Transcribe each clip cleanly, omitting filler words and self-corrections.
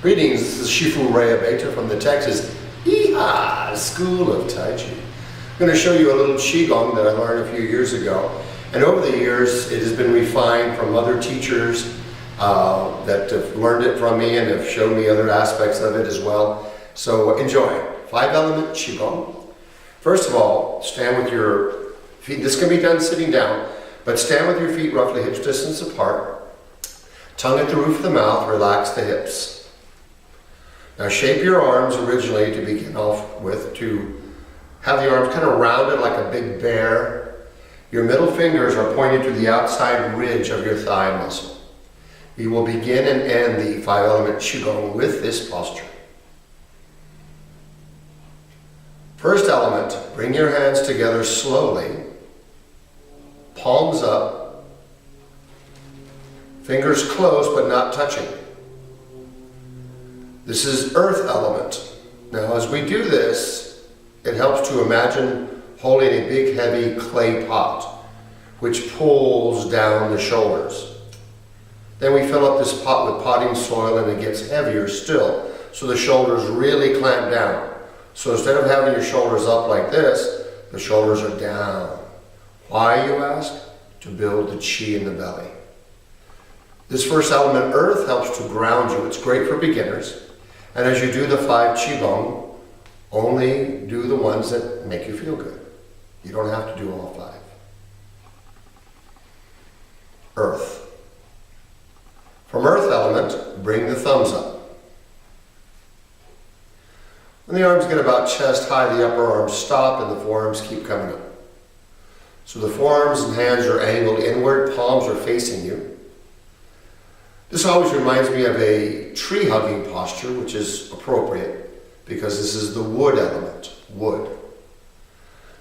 Greetings, this is Shifu Rayabeta from the Texas School of Tai Chi. I'm going to show you a little Qigong that I learned a few years ago. And over the years, it has been refined from other teachers that have learned it from me and have shown me other aspects of it as well. So enjoy. 5-element Qigong. First of all, stand with your feet. This can be done sitting down, but stand with your feet roughly hips distance apart. Tongue at the roof of the mouth, relax the hips. Now shape your arms originally to begin off with, to have the arms kind of rounded like a big bear. Your middle fingers are pointed to the outside ridge of your thigh muscle. We will begin and end the 5-element Qigong with this posture. First element, bring your hands together slowly, palms up, fingers closed but not touching. This is earth element. Now as we do this, it helps to imagine holding a big heavy clay pot which pulls down the shoulders. Then we fill up this pot with potting soil and it gets heavier still, so the shoulders really clamp down. So instead of having your shoulders up like this, the shoulders are down. Why, you ask? To build the chi in the belly. This first element, earth, helps to ground you. It's great for beginners. And as you do the 5 Qigong, only do the ones that make you feel good. You don't have to do all 5. Earth. From earth element, bring the thumbs up. When the arms get about chest high, the upper arms stop and the forearms keep coming up. So the forearms and hands are angled inward, palms are facing you. This always reminds me of a tree hugging posture, which is appropriate because this is the wood element, wood.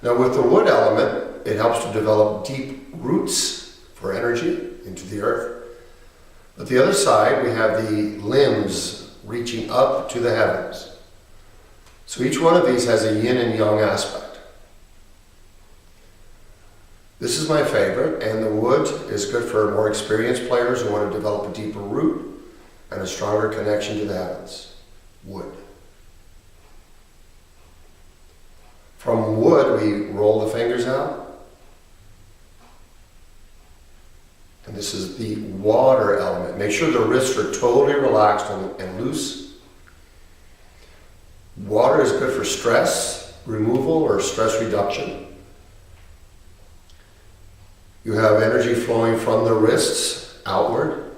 Now with the wood element, it helps to develop deep roots for energy into the earth. But the other side, we have the limbs reaching up to the heavens. So each one of these has a yin and yang aspect. This is my favorite, and the wood is good for more experienced players who want to develop a deeper root and a stronger connection to the heavens. Wood. From wood, we roll the fingers out. And this is the water element. Make sure the wrists are totally relaxed and loose. Water is good for stress removal or stress reduction. You have energy flowing from the wrists outward,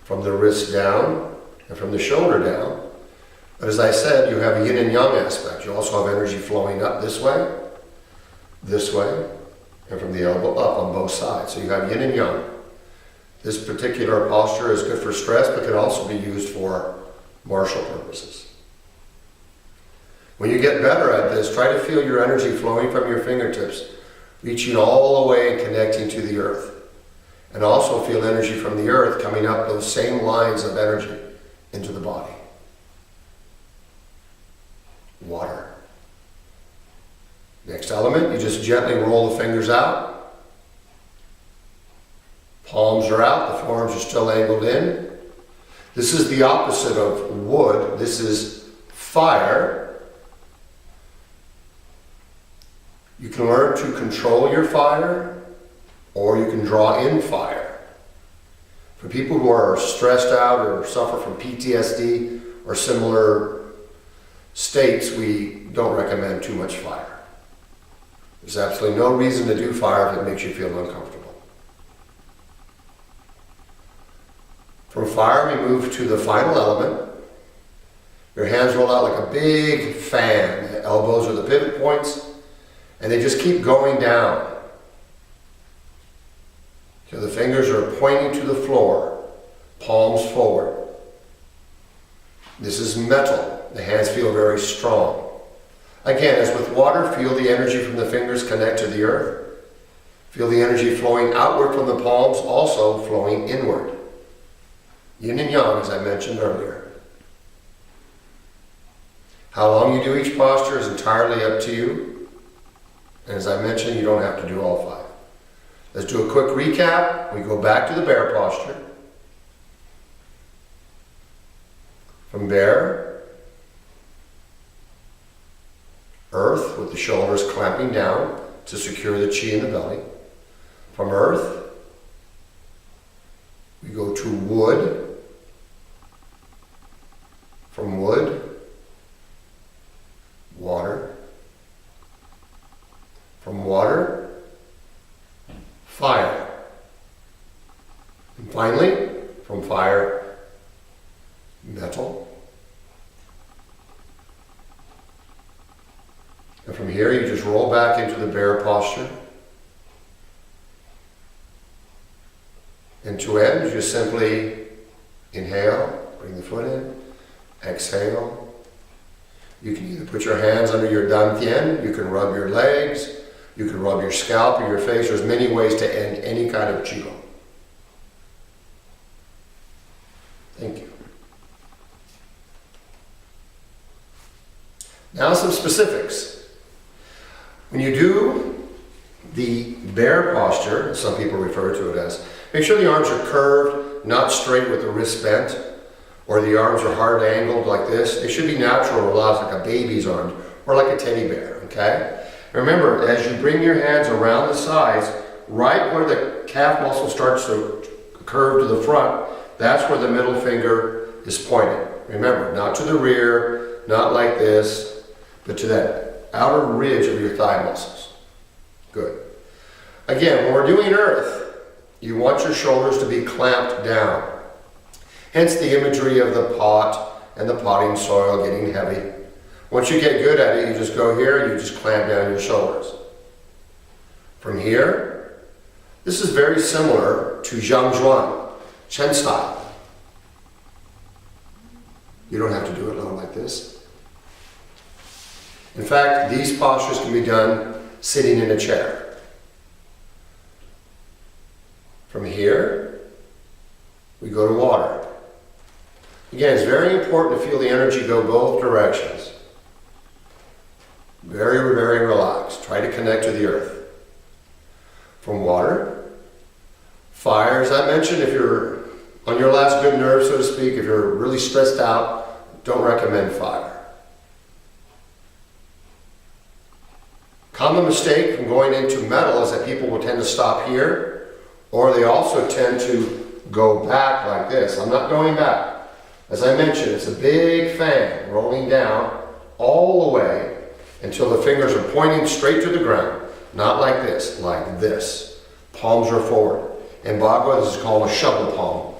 from the wrist down, and from the shoulder down. But as I said, you have a yin and yang aspect. You also have energy flowing up this way, and from the elbow up on both sides. So you have yin and yang. This particular posture is good for stress, but can also be used for martial purposes. When you get better at this, try to feel your energy flowing from your fingertips, reaching all the way and connecting to the earth. And also feel energy from the earth coming up those same lines of energy into the body. Water. Next element, you just gently roll the fingers out. Palms are out, the forearms are still angled in. This is the opposite of wood. This is fire. You can learn to control your fire, or you can draw in fire. For people who are stressed out or suffer from PTSD or similar states, we don't recommend too much fire. There's absolutely no reason to do fire if it makes you feel uncomfortable. From fire, we move to the final element. Your hands roll out like a big fan. The elbows are the pivot points. And they just keep going down. So the fingers are pointing to the floor, palms forward. This is metal. The hands feel very strong. Again, as with water, feel the energy from the fingers connect to the earth. Feel the energy flowing outward from the palms, also flowing inward. Yin and yang, as I mentioned earlier. How long you do each posture is entirely up to you. And as I mentioned, you don't have to do all 5. Let's do a quick recap. We go back to the bear posture. From there, earth with the shoulders clamping down to secure the chi in the belly. From earth, we go to wood. From wood, water. From water, fire. And finally, from fire, metal. And from here, you just roll back into the bear posture. And to end, you just simply inhale, bring the foot in, exhale. You can either put your hands under your dantian, you can rub your legs, you can rub your scalp or your face. There's many ways to end any kind of qigong. Thank you. Now some specifics. When you do the bear posture, some people refer to it as, make sure the arms are curved, not straight with the wrists bent, or the arms are hard angled like this. They should be natural, relaxed, like a baby's arms, or like a teddy bear, okay? And remember, as you bring your hands around the sides, right where the calf muscle starts to curve to the front, that's where the middle finger is pointed. Remember, not to the rear, not like this, but to that outer ridge of your thigh muscles. Good. Again, when we're doing earth, you want your shoulders to be clamped down. Hence the imagery of the pot and the potting soil getting heavy. Once you get good at it, you just go here and you just clamp down your shoulders. From here, this is very similar to Zhang Zhuan, Chen style. You don't have to do it low like this. In fact, these postures can be done sitting in a chair. From here, we go to water. Again, it's very important to feel the energy go both directions. Very, very relaxed. Try to connect to the earth. From water, fire, as I mentioned, if you're on your last good nerve, so to speak, if you're really stressed out, don't recommend fire. Common mistake from going into metal is that people will tend to stop here, or they also tend to go back like this. I'm not going back. As I mentioned, it's a big fan rolling down all the way until the fingers are pointing straight to the ground. Not like this, like this. Palms are forward. In Bagua, this is called a shovel palm.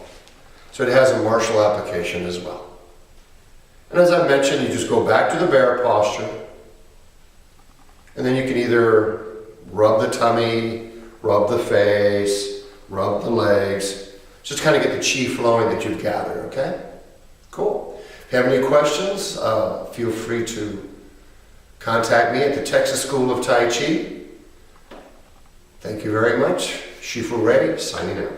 So it has a martial application as well. And as I mentioned, you just go back to the bear posture. And then you can either rub the tummy, rub the face, rub the legs. Just kind of get the chi flowing that you've gathered, okay? Cool. If you have any questions, feel free to contact me at the Texas School of Tai Chi. Thank you very much. Shifu Reddy, signing out.